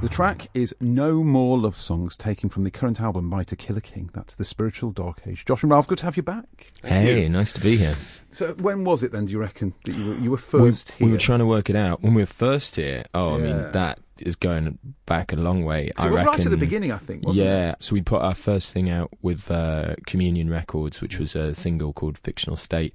The track is No More Love Songs, taken from the current album by To Kill a King. That's The Spiritual Dark Age. Josh and Ralph, good to have you back. Hey, nice to be here. So when was it then, do you reckon, that you were first here? We were trying to work it out. When we were first here, I mean, that is going back a long way. I reckon. It was right at the beginning, I think, wasn't it? Yeah, so we put our first thing out with Communion Records, which was a single called Fictional State.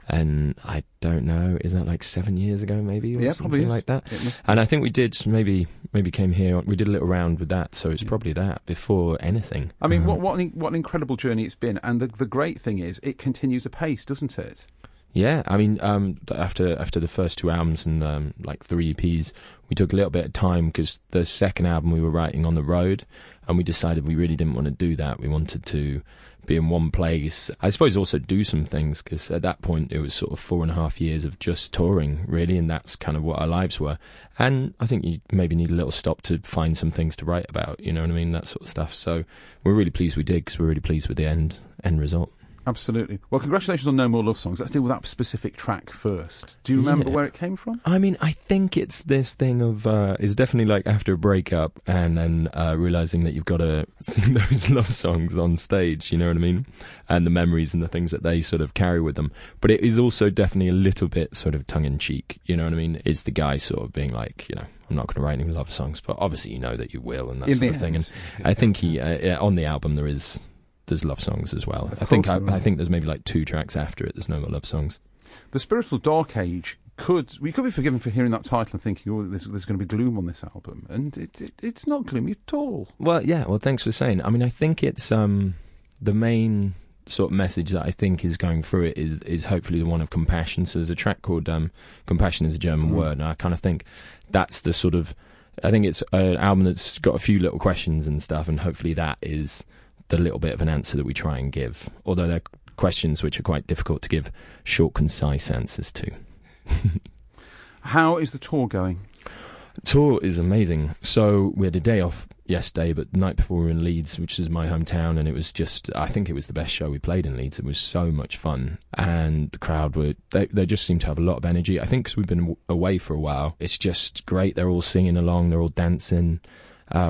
And I don't know, is that like 7 years ago maybe? Or yeah, something probably is. Like that. And I think we did, maybe came here, we did a little round with that, so it's probably that, before anything. I mean, what an incredible journey it's been. And the great thing is, it continues apace, doesn't it? Yeah, I mean, after the first two albums and like 3 EPs, we took a little bit of time because the second album we were writing on the road, and we decided we really didn't want to do that. We wanted to be in one place. I suppose also do some things, because at that point it was sort of 4.5 years of just touring, really, and that's kind of what our lives were. And I think you maybe need a little stop to find some things to write about, you know what I mean, that sort of stuff. So we're really pleased we did, because we're really pleased with the end result. Absolutely. Well, congratulations on No More Love Songs. Let's deal with that specific track first. Do you remember where it came from? I mean, I think it's this thing of, it's definitely like after a breakup and then realising that you've got to sing those love songs on stage, you know what I mean? And the memories and the things that they sort of carry with them. But it is also definitely a little bit sort of tongue-in-cheek, you know what I mean? It's the guy sort of being like, you know, I'm not going to write any love songs, but obviously you know that you will and that sort of thing. And I think he, on the album there's love songs as well. I think there's maybe like 2 tracks after it. There's No More Love Songs. The Spiritual Dark Age we could be forgiven for hearing that title and thinking, oh, there's going to be gloom on this album, and it's not gloomy at all. Well, yeah. Well, thanks for saying. I mean, I think it's the main sort of message that I think is going through it is hopefully the one of compassion. So there's a track called Compassion is a German word, and I kind of think that's the sort of, I think it's an album that's got a few little questions and stuff, and hopefully that is the little bit of an answer that we try and give, although they're questions which are quite difficult to give short, concise answers to. How is the tour going? The tour is amazing. So we had a day off yesterday, but the night before we were in Leeds, which is my hometown, and it was just, I think it was the best show we played in Leeds. It was so much fun, and the crowd they just seem to have a lot of energy. I think because we've been away for a while, it's just great. They're all singing along, they're all dancing.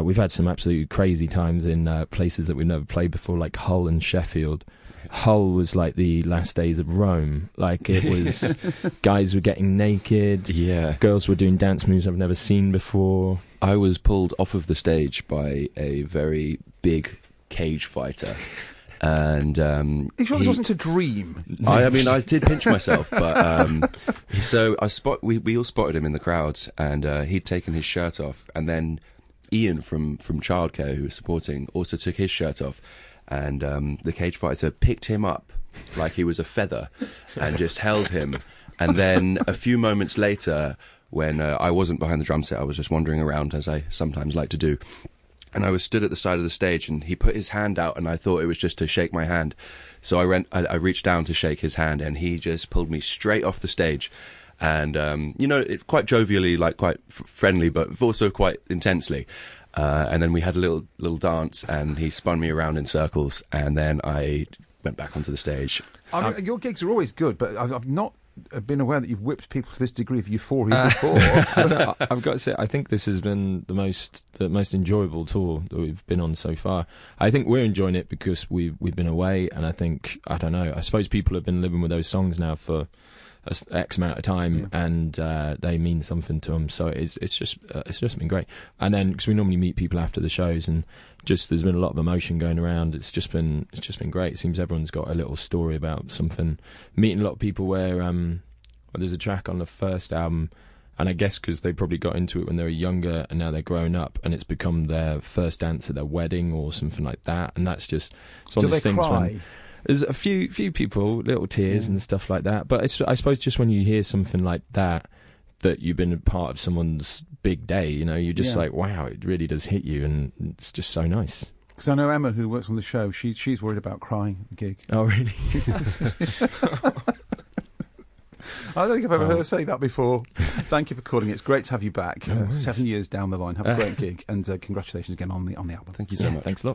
We've had some absolutely crazy times in places that we've never played before, like Hull and Sheffield. Hull was like the last days of Rome. Like, it was, guys were getting naked, girls were doing dance moves I've never seen before. I was pulled off of the stage by a very big cage fighter. And are you sure this wasn't a dream? I mean, I did pinch myself, but so we all spotted him in the crowd, and he'd taken his shirt off, and then Ian from Childcare, who was supporting, also took his shirt off, and the cage fighter picked him up like he was a feather and just held him. And then a few moments later, when I wasn't behind the drum set, I was just wandering around, as I sometimes like to do, and I was stood at the side of the stage, and he put his hand out, and I thought it was just to shake my hand. So I reached down to shake his hand, and he just pulled me straight off the stage. And, you know, it quite jovially, like quite friendly, but also quite intensely. And then we had a little dance, and he spun me around in circles, and then I went back onto the stage. I mean, your gigs are always good, but I've not been aware that you've whipped people to this degree of euphoria before. I've got to say, I think this has been the most enjoyable tour that we've been on so far. I think we're enjoying it because we've been away, and I think, I don't know, I suppose people have been living with those songs now for X amount of time, and they mean something to them. So it's just been great. And then, because we normally meet people after the shows, and just there's been a lot of emotion going around. It's just been great. It seems everyone's got a little story about something. Meeting a lot of people where there's a track on the first album, and I guess because they probably got into it when they were younger, and now they're grown up, and it's become their first dance at their wedding or something like that. And that's just, it's one of those things. Cry? There's a few people, little tears and stuff like that. But I suppose just when you hear something like that you've been a part of someone's big day, you know, you're just like, wow, it really does hit you, and it's just so nice. Because I know Emma, who works on the show, she's worried about crying at the gig. Oh, really? I don't think I've ever heard her say that before. Thank you for calling. It's great to have you back. 7 years down the line. Have a great gig, and congratulations again on the album. Thank you so much. Thanks a lot.